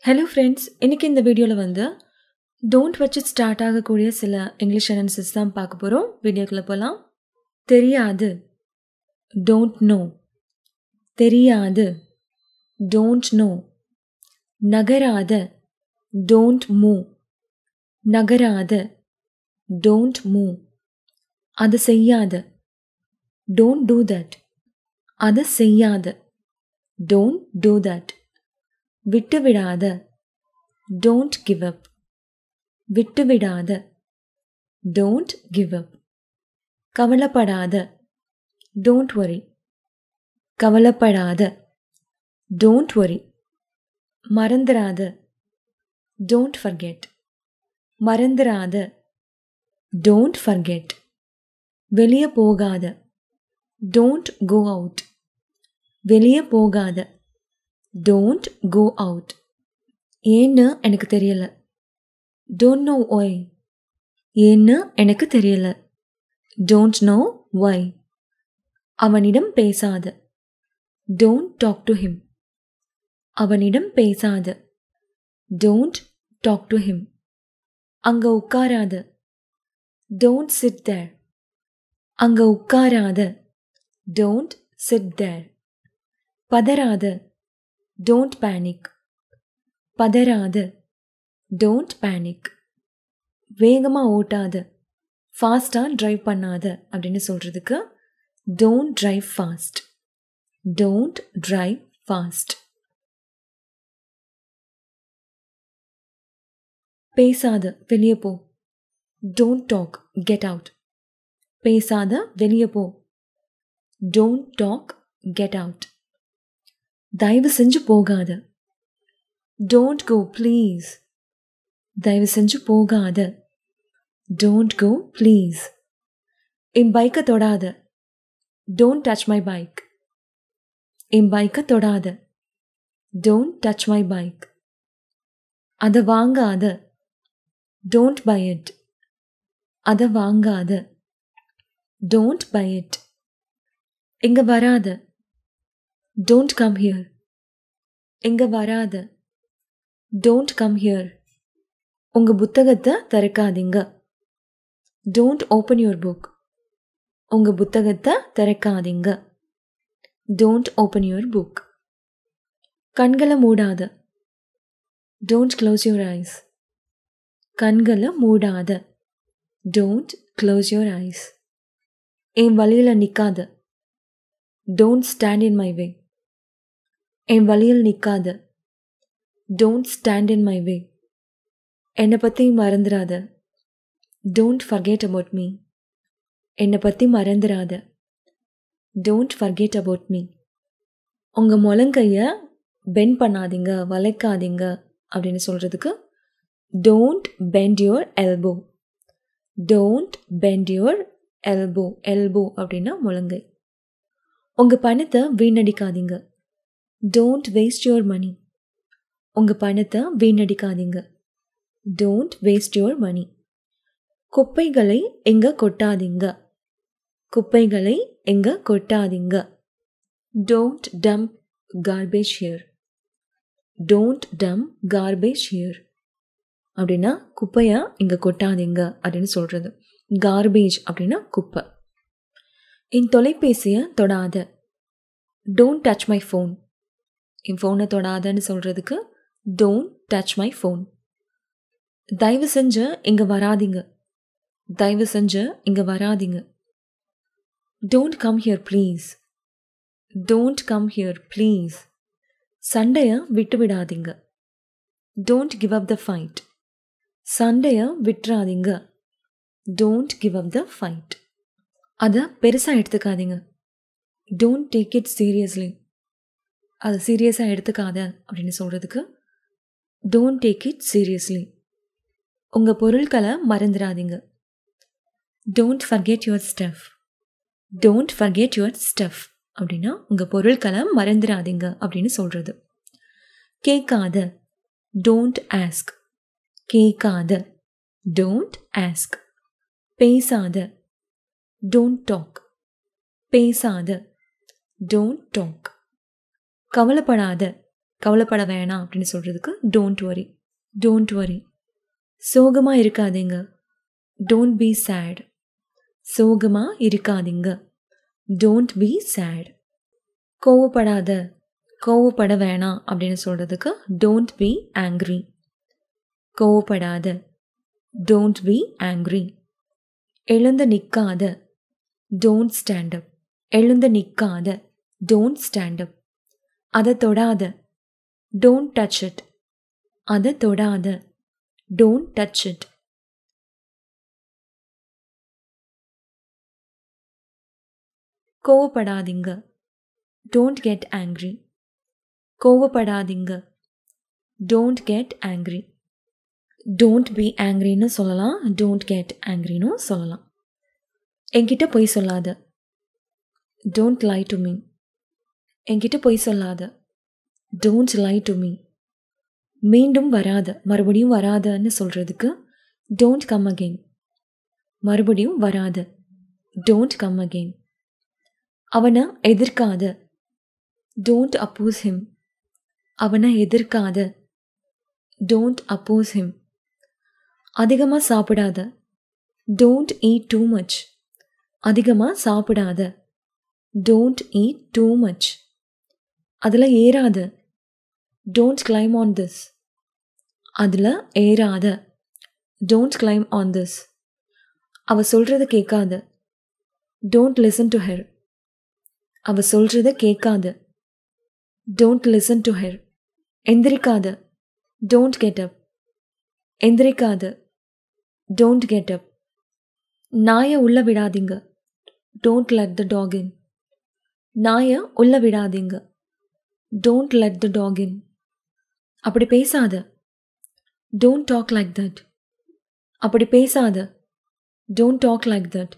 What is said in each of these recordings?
Hello friends, இன்னைக்கு இந்த வீடியோவில் வந்து டோன்ட் வச்சு ஸ்டார்ட் ஆகக்கூடிய சில இங்கிலீஷ் சென்டென்சஸ் தான் பார்க்க போகிறோம். வீடியோக்குள்ளே போகலாம். தெரியாது, டோன்ட் நோ. தெரியாது, டோன்ட் நோ. நகராத, டோன்ட் மூவ். நகராத, டோன்ட் மூவ். அது செய்யாத, டோன்ட் டூ தட். அது செய்யாத, டோன்ட் டூ தட். விட்டு விடாத, டோன்ட் கிவ் அப். விட்டு விடாத, டோன்ட் கிவ் அப். கவலைப்படாத, டோன்ட் வரி. கவலைப்படாத, டோன்ட் வரி. மறந்துடாத, டோன்ட் ஃபர்கெட். மறந்துடாத, டோன்ட் ஃபர்கெட். வெளியே போகாத, டோன்ட் கோ அவுட். வெளியே போகாத, டோன்ட் கோ அவுட். ஏன்னு எனக்கு தெரியல, டோன்ட் நோ ஒய். ஏன்னு எனக்கு தெரியல, டோன்ட் நோ ஒய். அவனிடம் பேசாத, டோன்ட் டாக் டு ஹிம். அவனிடம் பேசாத, டோன்ட் டாக் டு ஹிம். அங்க உட்காராத, டோன்ட் சிட் தேர். அங்க உட்காராத, டோன்ட் சிட் தேர். பதறாத, டோன்ட் பேனிக். பதறாத, டோன்ட் பேனிக். வேகமாக ஓட்டாத, ஃபாஸ்ட்டாக ட்ரைவ் பண்ணாத அப்படின்னு சொல்கிறதுக்கு don't drive fast. Don't drive fast. பேசாத, வெளியே போ. Don't talk, get out. பேசாத, வெளியே போ. Don't talk, get out. தயவு செஞ்சு போகாத, டோன்ட் கோ ப்ளீஸ். தயவு செஞ்சு போகாத, டோன்ட் கோ ப்ளீஸ். என் பைக்கை தொடாத, டோன்ட் டச் மை பைக். என் பைக்கை தொடாத, டோன்ட் டச் மை பைக். அதை வாங்காத, டோன்ட் பை இட். அதை வாங்காத, டோன்ட் பை இட். இங்கே வராத, டோன்ட் கம் ஹியர். இங்கே வராத, டோன்ட் கம் ஹியர். உங்கள் புத்தகத்தை திறக்காதீங்க, டோன்ட் ஓப்பன் யுவர் புக். உங்கள் புத்தகத்தை திறக்காதீங்க, டோன்ட் ஓப்பன் யுவர் புக். கண்களை மூடாத, டோன்ட் க்ளோஸ் யுவர் ஐஸ். கண்களை மூடாத, டோன்ட் க்ளோஸ் யுவர் ஐஸ். என் வழியில் நிற்காத, don't stand in my way. என் வழியில் நிற்காத, don't stand in my way. என்னை பற்றி மறந்துடாத, டோன்ட் ஃபர்கெட் அபவுட் மீ. என்னை பற்றி மறந்துடாத, டோன்ட் ஃபர்கெட் அபவுட் மீ. உங்கள் முழங்கையை பெண்ட் பண்ணாதீங்க, வளைக்காதீங்க அப்படின்னு சொல்கிறதுக்கு don't bend your elbow. Don't bend your elbow. Elbow அப்படின்னா முழங்கை. உங்கள் பணத்தை வீணடிக்காதீங்க, டோன்ட் வேஸ்ட் யுவர் மணி. உங்கள் பணத்தை வீணடிக்காதீங்க, டோன்ட் வேஸ்ட் யுவர் மணி. குப்பைகளை எங்கே கொட்டாதீங்க. குப்பைகளை எங்கே கொட்டாதீங்க, don't dump garbage here. Don't dump garbage here அப்படின்னா குப்பையை இங்கே கொட்டாதீங்க அப்படின்னு சொல்கிறது. கார்பேஜ் அப்படின்னா குப்பை. என் தொலைபேசியை தொடாத, டோன்ட் டச் மை ஃபோன். என் ஃபோனை தொடாதன்னு சொல்கிறதுக்கு டோன்ட் டச் மை ஃபோன். தயவு செஞ்சு இங்கே வராதிங்க. தயவு செஞ்சு இங்கே வராதிங்க, don't come here please. Don't come here please. சண்டையை விட்டு விடாதீங்க, don't give up the fight. சண்டையை விட்டுறாதீங்க, don't give up the fight. அதை பெருசாக எடுத்துக்காதீங்க, டோன்ட் டேக் இட் சீரியஸ்லி. அதை சீரியஸாக எடுத்துக்காத அப்படின்னு சொல்கிறதுக்கு டோன்ட் டேக் இட் சீரியஸ்லி. உங்கள் பொருட்களை மறந்துடாதீங்க, don't forget your stuff. Don't forget your stuff அப்படின்னா உங்கள் பொருட்களை மறந்துடாதீங்க அப்படின்னு சொல்கிறது. கேட்காத, டோன்ட் ஆஸ்க். கேட்காத, டோன்ட் ஆஸ்க். பேசாத, டோன்ட் டாக். பேசாத, டோன்ட் டாக். கவலைப்படாத, கவலைப்பட வேணாம் அப்படின்னு சொல்கிறதுக்கு டோன்ட் வரி. Don't worry. சோகமாக இருக்காதீங்க. Don't be sad. சோகமாக இருக்காதீங்க. Don't be sad. கோவப்படாத, கோவப்பட வேணாம் அப்படின்னு சொல்கிறதுக்கு டோன்ட் பி ஆங்க்ரி. கோவப்படாத, டோன்ட் பி ஆங்க்ரி. எழுந்து நிற்காத, டோன்ட் ஸ்டாண்ட் அப். எழுந்து நிற்காத, டோன்ட் ஸ்டாண்ட் அப். அதை தொடாத, டோன்ட் டச் இட். அதை தொடாத, டோன்ட் டச் இட். கோவப்படாதீங்க. Don't get angry. கோவப்படாதீங்க. Don't get angry. Don't be ஆங்க்ரின்னு சொல்லலாம். டோன்ட் கெட் ஆங்க்ரின்னு சொல்லலாம். என்கிட்ட பொய் சொல்லாத. Don't lie to me. என்கிட்ட பொய் சொல்லாத. Don't lie to me. மீண்டும் வராத, மறுபடியும் வராதன்னு சொல்கிறதுக்கு டோன்ட் கம் அகெயின். மறுபடியும் வராத, டோன்ட் கம் அகெயின். அவனை எதிர்க்காத. Don't oppose him. அவனை எதிர்க்காத. Don't oppose him. அதிகமாக சாப்பிடாத. Don't eat too much. அதிகமாக சாப்பிடாத. Don't eat too much. அதில் ஏறாத. Don't climb on this. அதில் ஏறாத. Don't climb on this. அவ சொல்கிறத கேட்காத. Don't listen to her. அவ சொல்கிறத கேட்காத. Don't listen to her. எந்திரிக்காத. Don't get up. எந்திரிக்காத. Don't get up. நாயை உள்ள விடாதீங்க. Don't let the dog in. நாயை உள்ள விடாதீங்க. Don't let the dog in. அப்படி பேசாத. Don't talk like that. அப்படி பேசாத. Don't talk like that.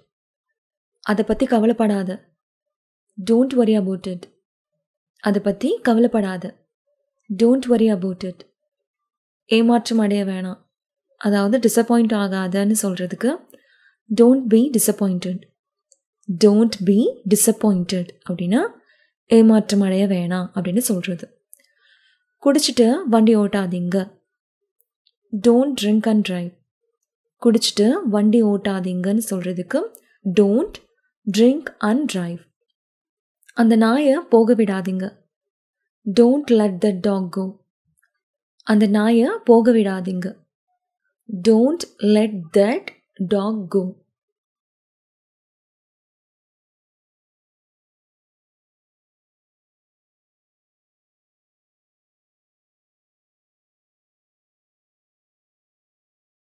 அதை பற்றி கவலைப்படாத. Don't worry about it. அதை பற்றி கவலைப்படாத. Don't worry about it. ஏமாற்றம் அடைய வேணாம், அதாவது டிசப்பாயிண்ட் ஆகாதன்னு சொல்கிறதுக்கு don't be disappointed. Don't be disappointed அப்படின்னா ஏமாற்றம் அடைய வேணாம் அப்படின்னு சொல்கிறது. குடிச்சிட்டு வண்டி ஓட்டாதீங்க. Don't drink and drive. குடிச்சிட்டு வண்டி ஓட்டாதீங்கன்னு சொல்கிறதுக்கு டோன்ட் ட்ரிங்க் அண்ட் ட்ரைவ். அந்த நாயை போக விடாதீங்க. Don't let the dog go. அந்த நாயை போக விடாதீங்க. Don't let that dog go.